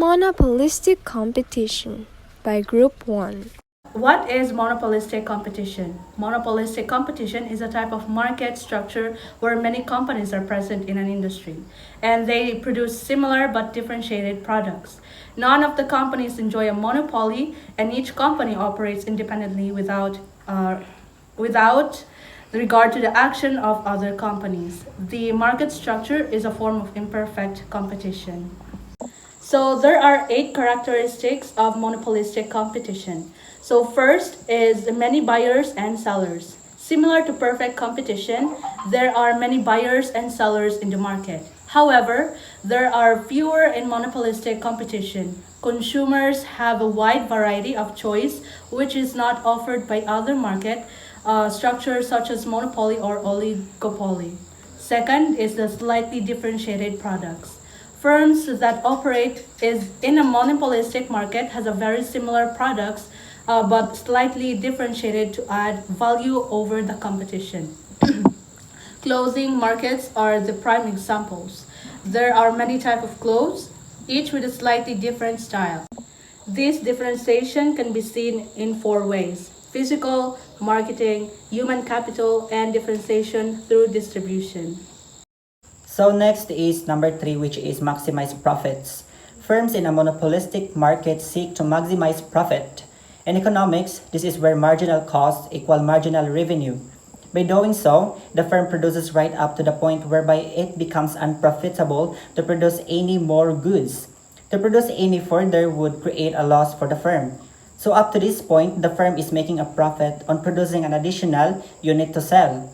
Monopolistic competition by Group 1. What is monopolistic competition? Monopolistic competition is a type of market structure where many companies are present in an industry and they produce similar but differentiated products. None of the companies enjoy a monopoly and each company operates independently without regard to the action of other companies. The market structure is a form of imperfect competition. So there are 8 characteristics of monopolistic competition. So first is many buyers and sellers. Similar to perfect competition, there are many buyers and sellers in the market. However, there are fewer in monopolistic competition. Consumers have a wide variety of choice which is not offered by other market structures such as monopoly or oligopoly. Second is the slightly differentiated products. Firms that operate in a monopolistic market has a very similar products but slightly differentiated to add value over the competition. Clothing markets are the prime examples. There are many types of clothes, each with a slightly different style. This differentiation can be seen in 4 ways: physical, marketing, human capital, and differentiation through distribution. So next is number 3, which is maximize profits. Firms in a monopolistic market seek to maximize profit. In economics, this is where marginal costs equal marginal revenue. By doing so, the firm produces right up to the point whereby it becomes unprofitable to produce any more goods. To produce any further would create a loss for the firm. So up to this point, the firm is making a profit on producing an additional unit to sell.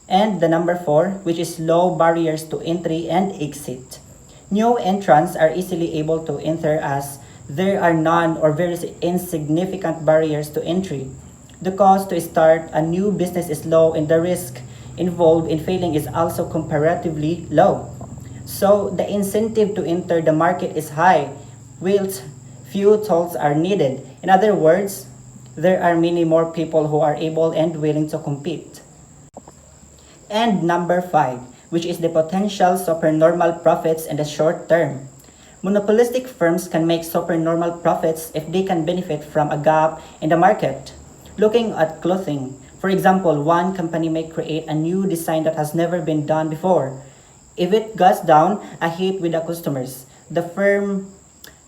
And the number 4, which is low barriers to entry and exit. New entrants are easily able to enter as there are none or very insignificant barriers to entry. The cost to start a new business is low and the risk involved in failing is also comparatively low. So the incentive to enter the market is high, whilst few tools are needed. In other words, there are many more people who are able and willing to compete. And number 5, which is the potential supernormal profits in the short term. Monopolistic firms can make supernormal profits if they can benefit from a gap in the market. Looking at clothing, for example, one company may create a new design that has never been done before. If it goes down a hit with the customers, the firm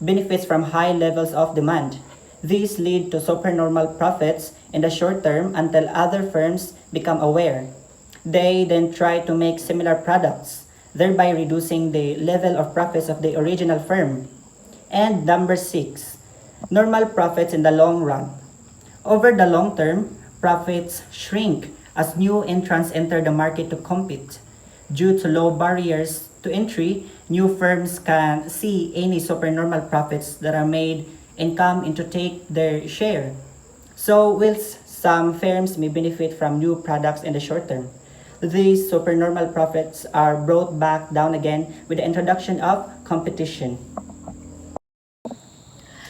benefits from high levels of demand. These lead to supernormal profits in the short term until other firms become aware. They then try to make similar products, thereby reducing the level of profits of the original firm. And number 6, normal profits in the long run. Over the long term, profits shrink as new entrants enter the market to compete. Due to low barriers to entry, new firms can see any supernormal profits that are made and come in to take their share. So, whilst some firms may benefit from new products in the short term, these supernormal profits are brought back down again with the introduction of competition.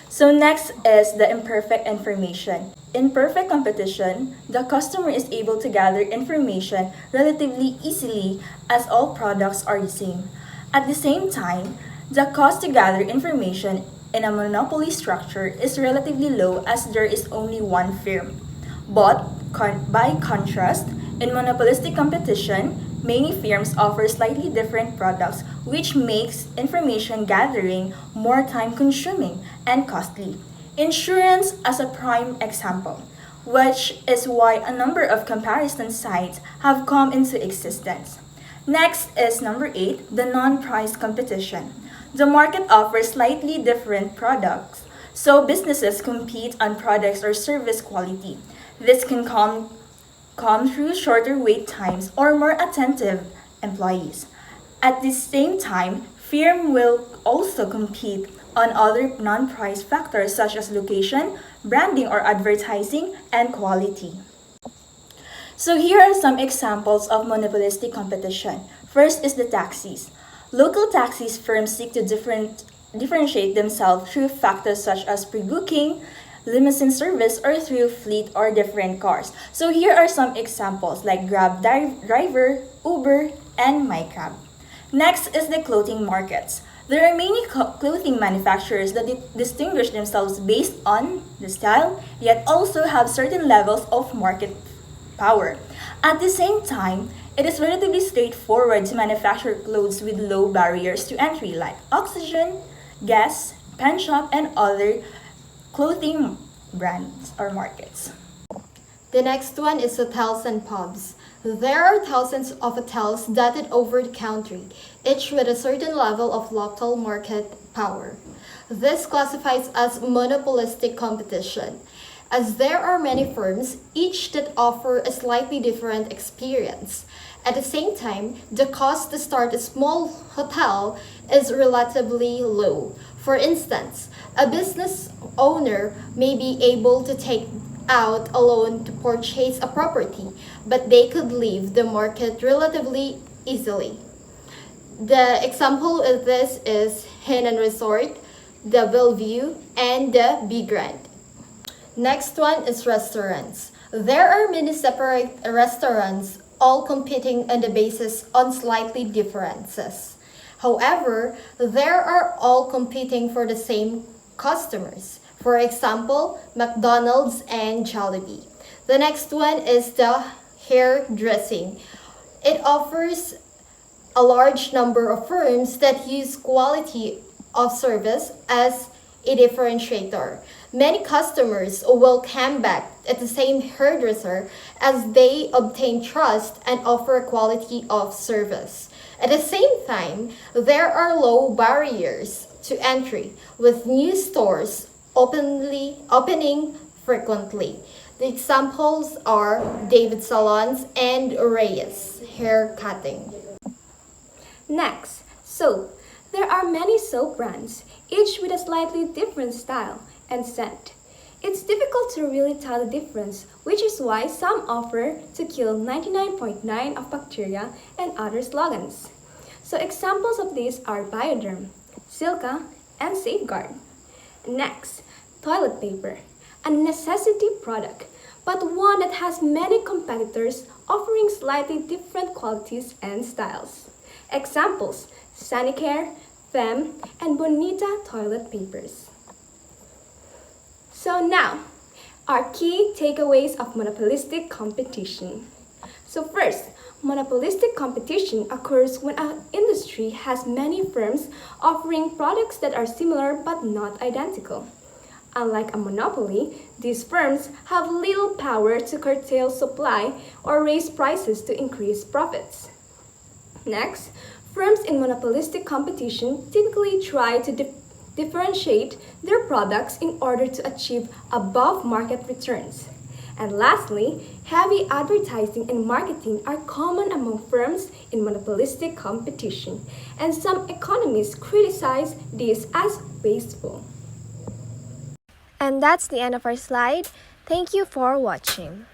So next is the imperfect information. In perfect competition, the customer is able to gather information relatively easily as all products are the same. At the same time, the cost to gather information in a monopoly structure is relatively low as there is only one firm. But by contrast, in monopolistic competition, many firms offer slightly different products, which makes information gathering more time-consuming and costly. Insurance as a prime example, which is why a number of comparison sites have come into existence. Next is number 8, the non-price competition. The market offers slightly different products, so businesses compete on products or service quality. This can come through shorter wait times or more attentive employees. At the same time, firm will also compete on other non-price factors such as location, branding or advertising, and quality. So here are some examples of monopolistic competition. First is the taxis. Local taxis firms seek to differentiate themselves through factors such as pre-booking, limousine service, or through fleet or different cars. So here are some examples like Grab Driver, Uber, and MyCab. Next is the clothing markets. There are many clothing manufacturers that distinguish themselves based on the style, yet also have certain levels of market power. At the same time, it is relatively straightforward to manufacture clothes with low barriers to entry like Oxygen, Guess, Pen Shop, and other clothing brands or markets. The next one is hotels and pubs. There are thousands of hotels dotted over the country, each with a certain level of local market power. This classifies as monopolistic competition, as there are many firms, each that offer a slightly different experience. At the same time, the cost to start a small hotel is relatively low. For instance, a business owner may be able to take out a loan to purchase a property, but they could leave the market relatively easily. The example of this is Henan Resort, the Bellevue, and the Big Grand. Next one is restaurants. There are many separate restaurants, all competing on the basis on slightly differences. However, there are all competing for the same customers. For example, McDonald's and Jollibee. The next one is the hairdressing. It offers a large number of firms that use quality of service as a differentiator. Many customers will come back at the same hairdresser as they obtain trust and offer quality of service. At the same time, there are low barriers to entry, with new stores opening frequently. The examples are David Salons and Reyes Hair Cutting. Next, soap. There are many soap brands, each with a slightly different style and scent. It's difficult to really tell the difference, which is why some offer to kill 99.9% of bacteria and other slogans. So examples of these are Bioderm, Silka, and Safeguard. Next, toilet paper, a necessity product, but one that has many competitors offering slightly different qualities and styles. Examples, Sanicare, Femme, and Bonita toilet papers. So now, our key takeaways of monopolistic competition. So first, monopolistic competition occurs when an industry has many firms offering products that are similar but not identical. Unlike a monopoly, these firms have little power to curtail supply or raise prices to increase profits. Next, firms in monopolistic competition typically try to differentiate their products in order to achieve above-market returns. And lastly, heavy advertising and marketing are common among firms in monopolistic competition, and some economists criticize this as wasteful. And that's the end of our slide. Thank you for watching.